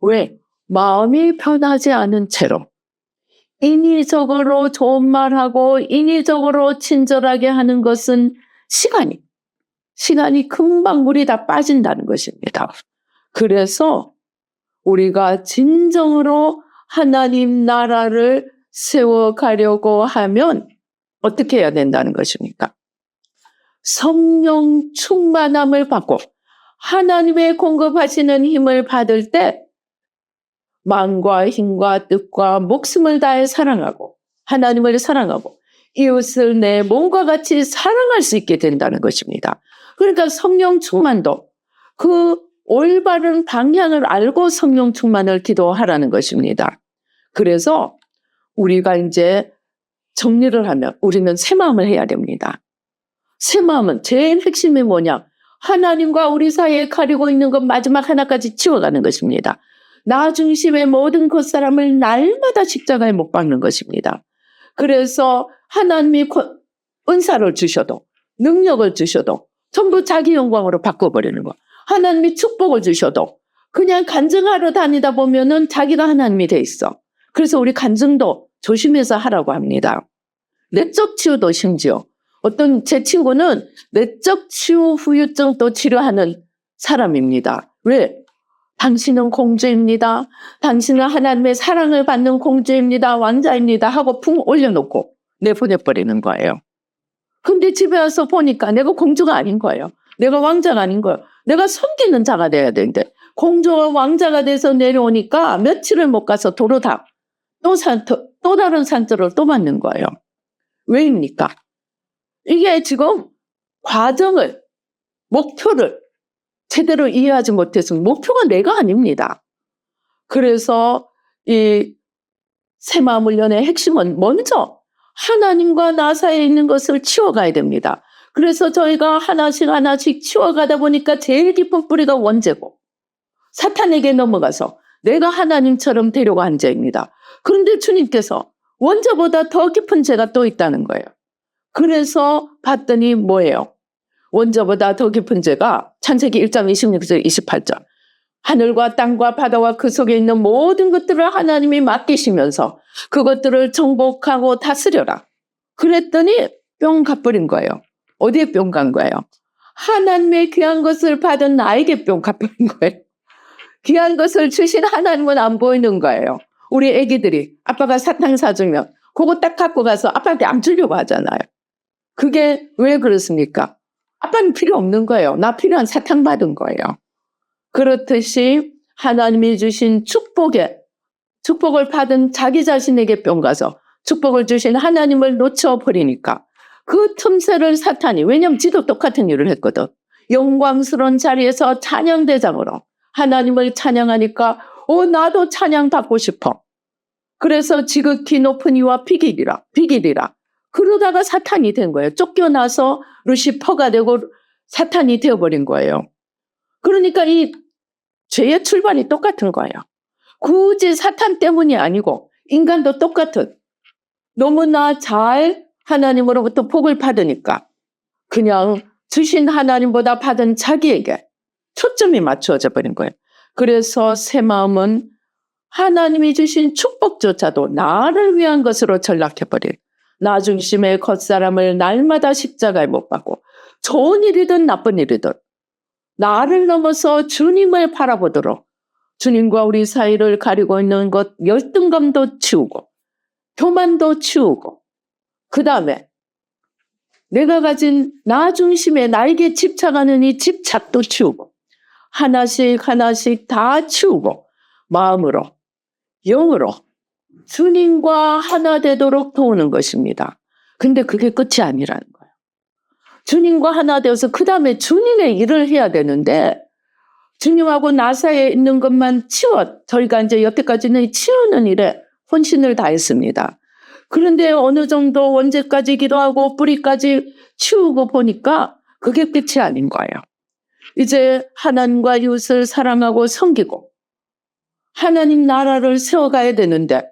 왜? 마음이 변하지 않은 채로 인위적으로 좋은 말하고 인위적으로 친절하게 하는 것은 시간이 금방 물이 다 빠진다는 것입니다. 그래서 우리가 진정으로 하나님 나라를 세워가려고 하면 어떻게 해야 된다는 것입니까? 성령 충만함을 받고 하나님의 공급하시는 힘을 받을 때 마음과 힘과 뜻과 목숨을 다해 사랑하고 하나님을 사랑하고 이웃을 내 몸과 같이 사랑할 수 있게 된다는 것입니다. 그러니까 성령 충만도 그 올바른 방향을 알고 성령 충만을 기도하라는 것입니다. 그래서 우리가 이제 정리를 하면 우리는 새 마음을 해야 됩니다. 새 마음은 제일 핵심이 뭐냐? 하나님과 우리 사이에 가리고 있는 것 마지막 하나까지 치워가는 것입니다. 나 중심의 모든 겉사람을 날마다 십자가에 못 박는 것입니다. 그래서 하나님이 은사를 주셔도 능력을 주셔도 전부 자기 영광으로 바꿔버리는 거. 하나님이 축복을 주셔도 그냥 간증하러 다니다 보면은 자기가 하나님이 돼 있어. 그래서 우리 간증도 조심해서 하라고 합니다. 내적 치유도 심지어 제 친구는 내적 치유 후유증도 치료하는 사람입니다. 왜? 당신은 공주입니다. 당신은 하나님의 사랑을 받는 공주입니다. 왕자입니다. 하고 풍 올려놓고 내보내버리는 거예요. 근데 집에 와서 보니까 내가 공주가 아닌 거예요. 내가 왕자가 아닌 거예요. 내가 섬기는 자가 돼야 되는데 공주와 왕자가 돼서 내려오니까 며칠을 못 가서 도로다 또 다른 상처를 또 받는 거예요. 왜입니까? 이게 지금 목표를 제대로 이해하지 못해서 목표가 내가 아닙니다. 그래서 이 새마음 훈련의 핵심은 먼저 하나님과 나 사이에 있는 것을 치워가야 됩니다. 그래서 저희가 하나씩 치워가다 보니까 제일 깊은 뿌리가 원죄고 사탄에게 넘어가서 내가 하나님처럼 되려고 한 죄입니다. 그런데 주님께서 원죄보다 더 깊은 죄가 또 있다는 거예요. 그래서 봤더니 뭐예요? 원죄보다 더 깊은 죄가 창세기 1장 26절 28절 하늘과 땅과 바다와 그 속에 있는 모든 것들을 하나님이 맡기시면서 그것들을 정복하고 다스려라. 그랬더니 뿅 가버린 거예요. 어디에 뿅 간 거예요? 하나님의 귀한 것을 받은 나에게 뿅 가버린 거예요. 귀한 것을 주신 하나님은 안 보이는 거예요. 우리 애기들이 아빠가 사탕 사주면 그거 딱 갖고 가서 아빠한테 안 주려고 하잖아요. 그게 왜 그렇습니까? 아빠는 필요 없는 거예요. 나 필요한 사탕 받은 거예요. 그렇듯이 하나님이 주신 축복을 받은 자기 자신에게 뿅 가서 축복을 주신 하나님을 놓쳐버리니까 그 틈새를 사탄이, 왜냐면 지도 똑같은 일을 했거든. 영광스러운 자리에서 찬양대장으로 하나님을 찬양하니까 나도 찬양받고 싶어. 그래서 지극히 높은 이와 비길이라. 그러다가 사탄이 된 거예요. 쫓겨나서 루시퍼가 되고 사탄이 되어버린 거예요. 그러니까 이 죄의 출발이 똑같은 거예요. 굳이 사탄 때문이 아니고 인간도 똑같은, 너무나 잘 하나님으로부터 복을 받으니까 그냥 주신 하나님보다 받은 자기에게 초점이 맞추어져 버린 거예요. 그래서 새 마음은 하나님이 주신 축복조차도 나를 위한 것으로 전락해버린, 나 중심의 겉사람을 날마다 십자가에 못 박고 좋은 일이든 나쁜 일이든 나를 넘어서 주님을 바라보도록, 주님과 우리 사이를 가리고 있는 것 열등감도 치우고 교만도 치우고, 그 다음에 내가 가진 나 중심에 나에게 집착하는 이 집착도 치우고, 하나씩 다 치우고 마음으로 영으로 주님과 하나 되도록 도우는 것입니다. 근데 그게 끝이 아니라는 거예요. 주님과 하나 되어서 그 다음에 주님의 일을 해야 되는데, 주님하고 나 사이에 있는 것만 저희가 이제 여태까지는 치우는 일에 혼신을 다했습니다. 그런데 어느 정도 원죄까지 기도하고 뿌리까지 치우고 보니까 그게 끝이 아닌 거예요. 이제 하나님과 이웃을 사랑하고 섬기고 하나님 나라를 세워가야 되는데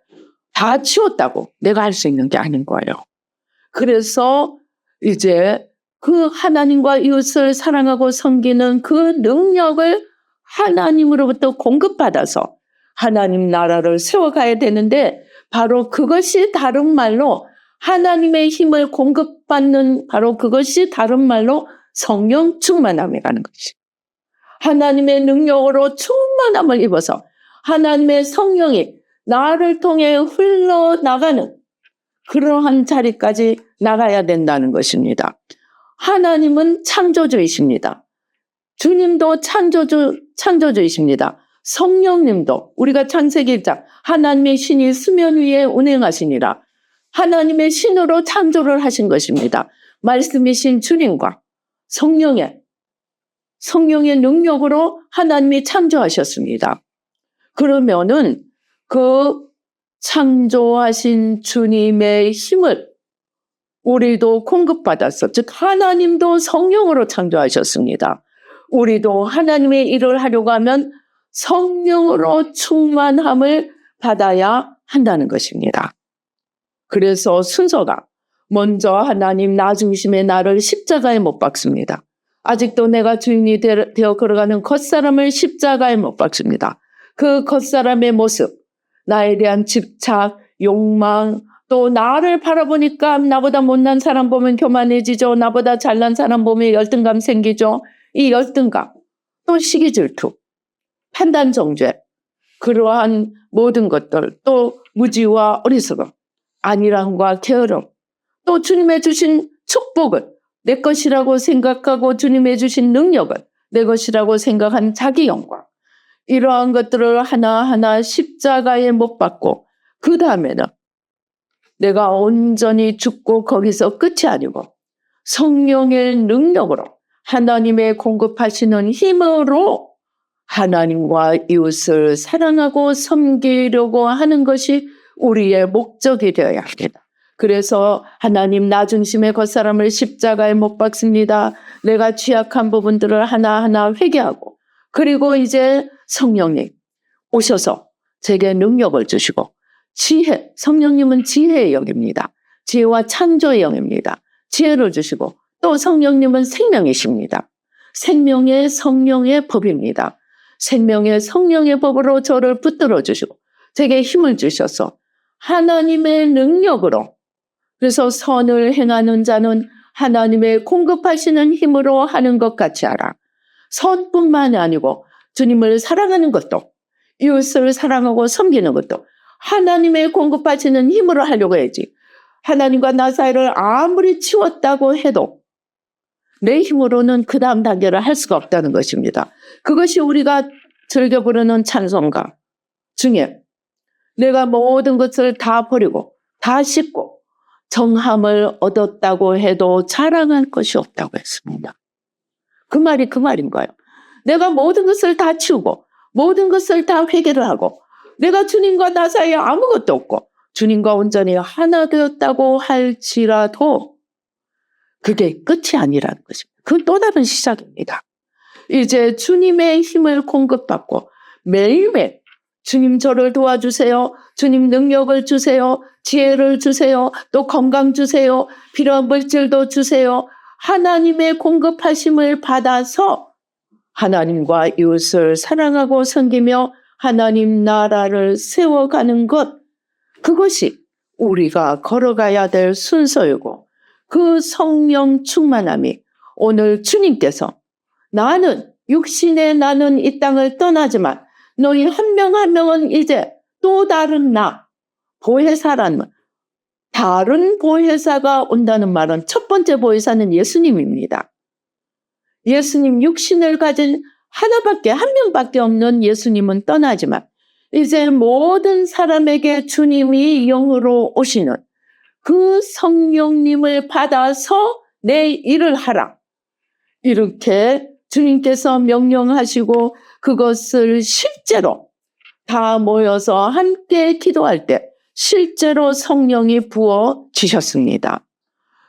다 치웠다고 내가 할 수 있는 게 아닌 거예요. 그래서 이제 그 하나님과 이웃을 사랑하고 섬기는 그 능력을 하나님으로부터 공급받아서 하나님 나라를 세워가야 되는데, 바로 그것이 다른 말로 하나님의 힘을 공급받는, 바로 그것이 다른 말로 성령 충만함에 가는 것이, 하나님의 능력으로 충만함을 입어서 하나님의 성령이 나를 통해 흘러나가는 그러한 자리까지 나가야 된다는 것입니다. 하나님은 창조주이십니다. 주님도 창조주이십니다. 성령님도, 우리가 창세기 1장 하나님의 신이 수면 위에 운행하시니라, 하나님의 신으로 창조를 하신 것입니다. 말씀이신 주님과 성령의 능력으로 하나님이 창조하셨습니다. 그러면은 그 창조하신 주님의 힘을 우리도 공급받았어. 즉 하나님도 성령으로 창조하셨습니다. 우리도 하나님의 일을 하려고 하면 성령으로 충만함을 받아야 한다는 것입니다. 그래서 순서가 먼저 하나님 나 중심의 나를 십자가에 못 박습니다. 아직도 내가 주인이 되어 걸어가는 겉사람을 십자가에 못 박습니다. 그 겉사람의 모습, 나에 대한 집착, 욕망, 또 나를 바라보니까 나보다 못난 사람 보면 교만해지죠. 나보다 잘난 사람 보면 열등감 생기죠. 이 열등감, 또 시기질투, 판단정죄, 그러한 모든 것들, 또 무지와 어리석음, 안일함과 게으름, 또 주님의 주신 축복은 내 것이라고 생각하고 주님의 주신 능력은 내 것이라고 생각한 자기 영광, 이러한 것들을 하나하나 십자가에 못 박고 그 다음에는 내가 온전히 죽고 거기서 끝이 아니고 성령의 능력으로 하나님의 공급하시는 힘으로 하나님과 이웃을 사랑하고 섬기려고 하는 것이 우리의 목적이 되어야 합니다. 그래서 하나님 나 중심의 겉사람을 십자가에 못 박습니다. 내가 취약한 부분들을 하나하나 회개하고, 그리고 이제 성령님 오셔서 제게 능력을 주시고, 지혜, 성령님은 지혜의 영입니다. 지혜와 창조의 영입니다. 지혜를 주시고, 또 성령님은 생명이십니다. 생명의 성령의 법입니다. 생명의 성령의 법으로 저를 붙들어 주시고 제게 힘을 주셔서 하나님의 능력으로, 그래서 선을 행하는 자는 하나님의 공급하시는 힘으로 하는 것 같이 하라. 선뿐만 아니고 주님을 사랑하는 것도, 이웃을 사랑하고 섬기는 것도 하나님의 공급하시는 힘으로 하려고 해야지. 하나님과 나 사이를 아무리 치웠다고 해도 내 힘으로는 그 다음 단계를 할 수가 없다는 것입니다. 그것이 우리가 즐겨 부르는 찬송가 중에 내가 모든 것을 다 버리고 다 씻고 정함을 얻었다고 해도 자랑할 것이 없다고 했습니다. 그 말이 그 말인 거예요. 내가 모든 것을 다 치우고 모든 것을 다 회개를 하고 내가 주님과 나 사이에 아무것도 없고 주님과 온전히 하나 되었다고 할지라도 그게 끝이 아니라는 것입니다. 그건 또 다른 시작입니다. 이제 주님의 힘을 공급받고 매일매일 주님 저를 도와주세요. 주님 능력을 주세요. 지혜를 주세요. 또 건강 주세요. 필요한 물질도 주세요. 하나님의 공급하심을 받아서 하나님과 이웃을 사랑하고 섬기며 하나님 나라를 세워가는 것, 그것이 우리가 걸어가야 될 순서이고 그 성령 충만함이 오늘 주님께서 나는 육신의 나는 이 땅을 떠나지만 너희 한 명 한 명은 이제 또 다른 나, 보혜사라는 다른 보혜사가 온다는 말은 첫 번째 보혜사는 예수님입니다. 예수님 육신을 가진 하나밖에 한 명밖에 없는 예수님은 떠나지만 이제 모든 사람에게 주님이 영으로 오시는 그 성령님을 받아서 내 일을 하라. 이렇게 주님께서 명령하시고 그것을 실제로 다 모여서 함께 기도할 때 실제로 성령이 부어지셨습니다.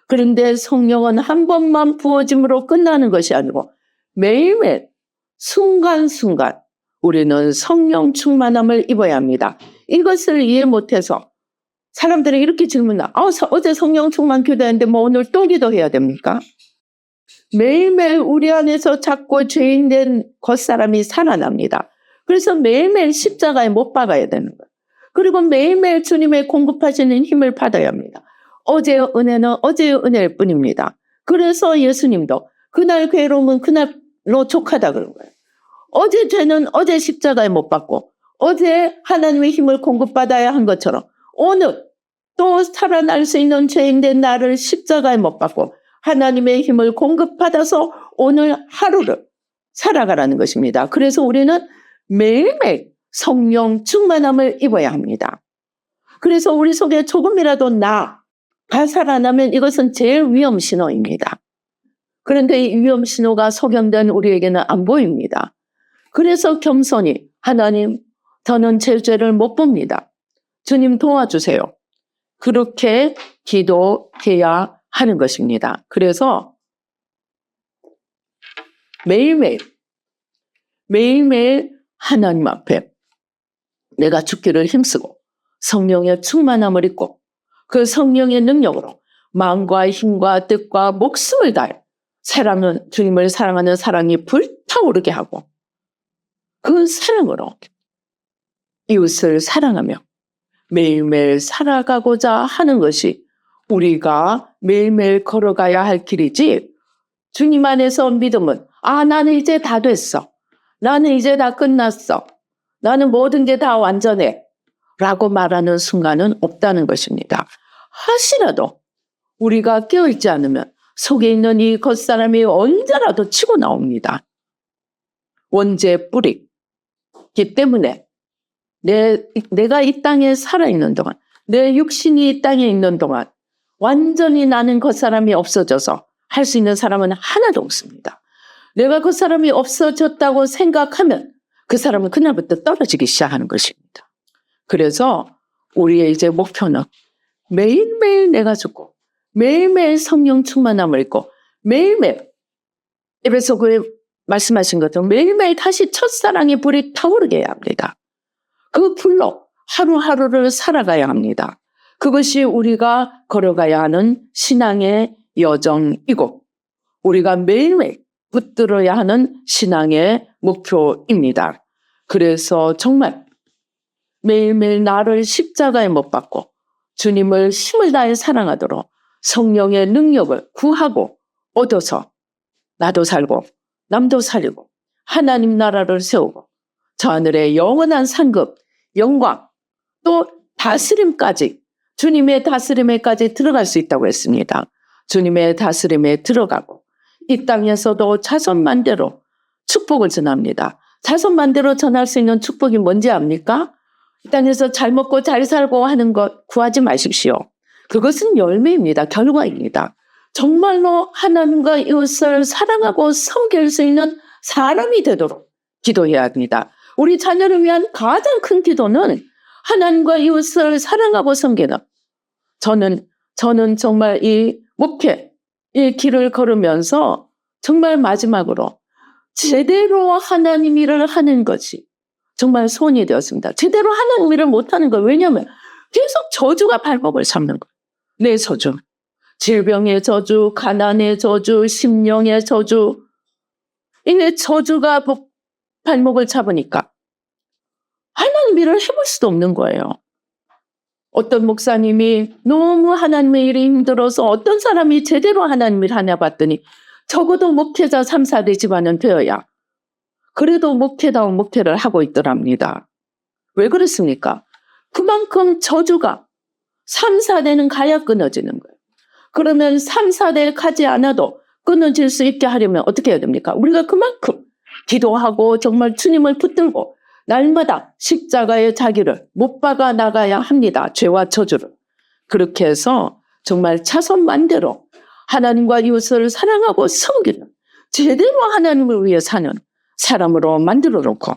그런데 성령은 한 번만 부어짐으로 끝나는 것이 아니고 매일매일 순간순간 우리는 성령 충만함을 입어야 합니다. 이것을 이해 못해서 사람들이 이렇게 질문해요. 어제 성령 충만 기도했는데 뭐 오늘 또 기도해야 됩니까? 매일매일 우리 안에서 자꾸 죄인된 겉사람이 살아납니다. 그래서 매일매일 십자가에 못 박아야 되는 거예요. 그리고 매일매일 주님의 공급하시는 힘을 받아야 합니다. 어제의 은혜는 어제의 은혜일 뿐입니다. 그래서 예수님도 그날 괴로움은 그날로 족하다 그런 거예요. 어제 죄는 어제 십자가에 못 박고 어제 하나님의 힘을 공급받아야 한 것처럼 오늘 또 살아날 수 있는 죄인된 나를 십자가에 못 박고 하나님의 힘을 공급받아서 오늘 하루를 살아가라는 것입니다. 그래서 우리는 매일매일 성령 충만함을 입어야 합니다. 그래서 우리 속에 조금이라도 나가 살아나면 이것은 제일 위험 신호입니다. 그런데 이 위험 신호가 소경된 우리에게는 안 보입니다. 그래서 겸손히 하나님, 저는 제 죄를 못 봅니다. 주님 도와주세요. 그렇게 기도해야 하는 것입니다. 그래서 매일매일 하나님 앞에 내가 죽기를 힘쓰고 성령의 충만함을 입고 그 성령의 능력으로 마음과 힘과 뜻과 목숨을 다해 주님을 사랑하는 사랑이 불타오르게 하고 그 사랑으로 이웃을 사랑하며 매일매일 살아가고자 하는 것이 우리가 매일매일 걸어가야 할 길이지, 주님 안에서 믿음은 나는 이제 다 됐어. 나는 이제 다 끝났어. 나는 모든 게 다 완전해. 라고 말하는 순간은 없다는 것입니다. 하시라도 우리가 깨어있지 않으면 속에 있는 이 겉사람이 언제라도 치고 나옵니다. 원죄의 뿌리이기 때문에 내가 이 땅에 살아있는 동안, 내 육신이 이 땅에 있는 동안 완전히 나는 겉사람이 없어져서 할 수 있는 사람은 하나도 없습니다. 내가 그 사람이 없어졌다고 생각하면 그 사람은 그날부터 떨어지기 시작하는 것입니다. 그래서 우리의 이제 목표는 매일매일 내가 죽고 매일매일 성령 충만함을 입고 매일매일 에베소 교회 말씀하신 것처럼 매일매일 다시 첫사랑의 불이 타오르게 해야 합니다. 그 불로 하루하루를 살아가야 합니다. 그것이 우리가 걸어가야 하는 신앙의 여정이고 우리가 매일매일 붙들어야 하는 신앙의 목표입니다. 그래서 정말 매일매일 나를 십자가에 못 박고 주님을 힘을 다해 사랑하도록 성령의 능력을 구하고 얻어서 나도 살고 남도 살리고 하나님 나라를 세우고 저 하늘의 영원한 상급, 영광, 또 다스림까지 주님의 다스림에까지 들어갈 수 있다고 했습니다. 주님의 다스림에 들어가고 이 땅에서도 자손만대로 축복을 전합니다. 자손만대로 전할 수 있는 축복이 뭔지 압니까? 이 땅에서 잘 먹고 잘 살고 하는 것 구하지 마십시오. 그것은 열매입니다. 결과입니다. 정말로 하나님과 이웃을 사랑하고 섬길 수 있는 사람이 되도록 기도해야 합니다. 우리 자녀를 위한 가장 큰 기도는 하나님과 이웃을 사랑하고 섬기는 저는 정말 이 목회, 이 길을 걸으면서 정말 마지막으로 제대로 하나님 일을 하는 것이 정말 소원이 되었습니다. 제대로 하나님 일을 못하는 거예요. 왜냐하면 계속 저주가 발목을 잡는 거예요. 내 저주, 질병의 저주, 가난의 저주, 심령의 저주. 이게 저주가 발목을 잡으니까 하나님 일을 해볼 수도 없는 거예요. 어떤 목사님이 너무 하나님의 일이 힘들어서 어떤 사람이 제대로 하나님 일 하냐 봤더니 적어도 목회자 3, 4대 집안은 되어야 그래도 목회다운 목회를 하고 있더랍니다. 왜 그렇습니까? 그만큼 저주가 3, 4대는 가야 끊어지는 거예요. 그러면 3, 4대 가지 않아도 끊어질 수 있게 하려면 어떻게 해야 됩니까? 우리가 그만큼 기도하고 정말 주님을 붙들고 날마다 십자가의 자기를 못 박아 나가야 합니다. 죄와 저주를. 그렇게 해서 정말 차선만대로 하나님과 이웃을 사랑하고 섬기는 제대로 하나님을 위해 사는 사람으로 만들어 놓고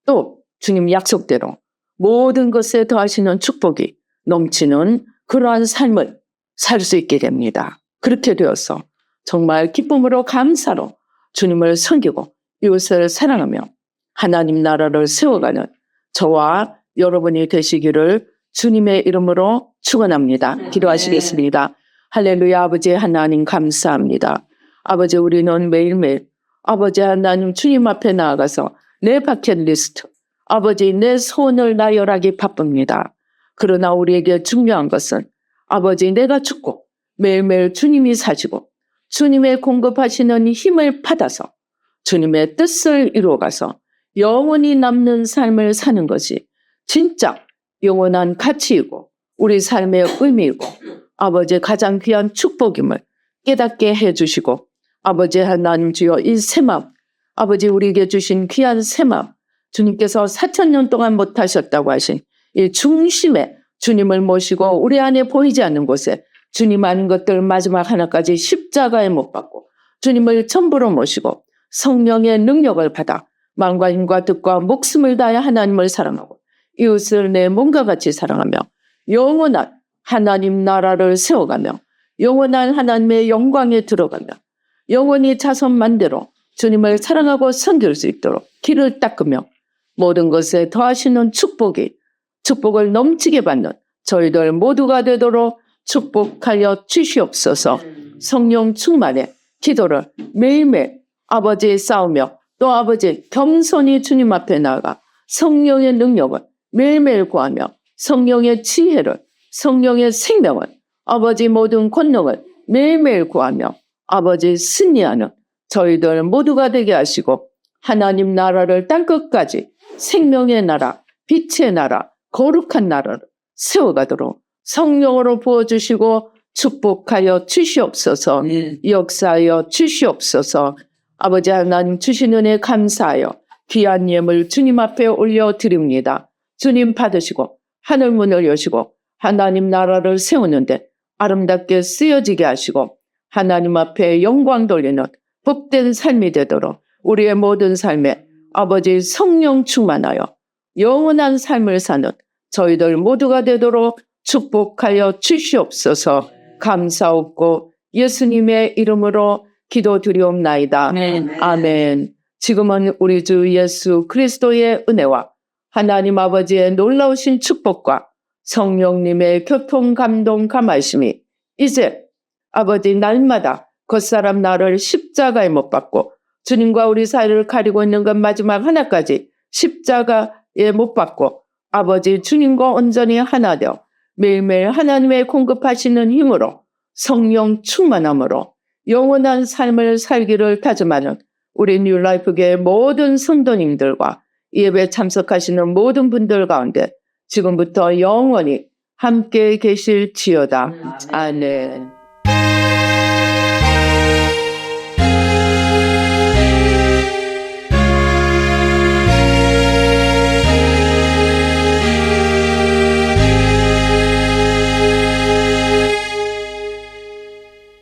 또 주님 약속대로 모든 것에 더하시는 축복이 넘치는 그러한 삶을 살 수 있게 됩니다. 그렇게 되어서 정말 기쁨으로 감사로 주님을 섬기고 이웃을 사랑하며 하나님 나라를 세워가는 저와 여러분이 되시기를 주님의 이름으로 축원합니다. 기도하시겠습니다. 할렐루야. 아버지 하나님 감사합니다. 아버지 우리는 매일매일 아버지 하나님 주님 앞에 나아가서 내 버킷리스트 아버지 내 소원을 나열하기 바쁩니다. 그러나 우리에게 중요한 것은 아버지 내가 죽고 매일매일 주님이 사시고 주님의 공급하시는 힘을 받아서 주님의 뜻을 이루어가서 영원히 남는 삶을 사는 것이 진짜 영원한 가치이고 우리 삶의 의미이고 아버지의 가장 귀한 축복임을 깨닫게 해주시고 아버지 하나님 주여 이 새마음 아버지 우리에게 주신 귀한 새마음 주님께서 4,000년 동안 못하셨다고 하신 이 중심에 주님을 모시고 우리 안에 보이지 않는 곳에 주님 아는 것들 마지막 하나까지 십자가에 못 박고 주님을 전부로 모시고 성령의 능력을 받아 마음과 힘과 뜻과 목숨을 다해 하나님을 사랑하고 이웃을 내 몸과 같이 사랑하며 영원한 하나님 나라를 세워가며 영원한 하나님의 영광에 들어가며 영원히 자손만대로 주님을 사랑하고 섬길 수 있도록 길을 닦으며 모든 것에 더하시는 축복을 넘치게 받는 저희들 모두가 되도록 축복하여 주시옵소서. 성령 충만에 기도를 매일매일 아버지 싸우며 또 아버지 겸손히 주님 앞에 나아가 성령의 능력을 매일매일 구하며 성령의 지혜를 성령의 생명을 아버지 모든 권능을 매일매일 구하며 아버지 승리하는 저희들 모두가 되게 하시고 하나님 나라를 땅끝까지 생명의 나라, 빛의 나라, 거룩한 나라를 세워가도록 성령으로 부어주시고 축복하여 주시옵소서. 역사하여 주시옵소서. 아버지 하나님 주신 은혜 감사하여 귀한 예물 주님 앞에 올려드립니다. 주님 받으시고 하늘 문을 여시고 하나님 나라를 세우는데 아름답게 쓰여지게 하시고 하나님 앞에 영광 돌리는 복된 삶이 되도록 우리의 모든 삶에 아버지 성령 충만하여 영원한 삶을 사는 저희들 모두가 되도록 축복하여 주시옵소서. 감사옵고 예수님의 이름으로 기도드리옵나이다. 아멘. 지금은 우리 주 예수 그리스도의 은혜와 하나님 아버지의 놀라우신 축복과 성령님의 교통 감동 감하심이 이제 아버지 날마다 겉사람 나를 십자가에 못 박고 주님과 우리 사이를 가리고 있는 것 마지막 하나까지 십자가에 못 박고 아버지 주님과 온전히 하나 되어 매일매일 하나님의 공급하시는 힘으로 성령 충만함으로 영원한 삶을 살기를 다짐하는 우리 뉴라이프교회 모든 성도님들과 예배 참석하시는 모든 분들 가운데 지금부터 영원히 함께 계실지어다. 아멘.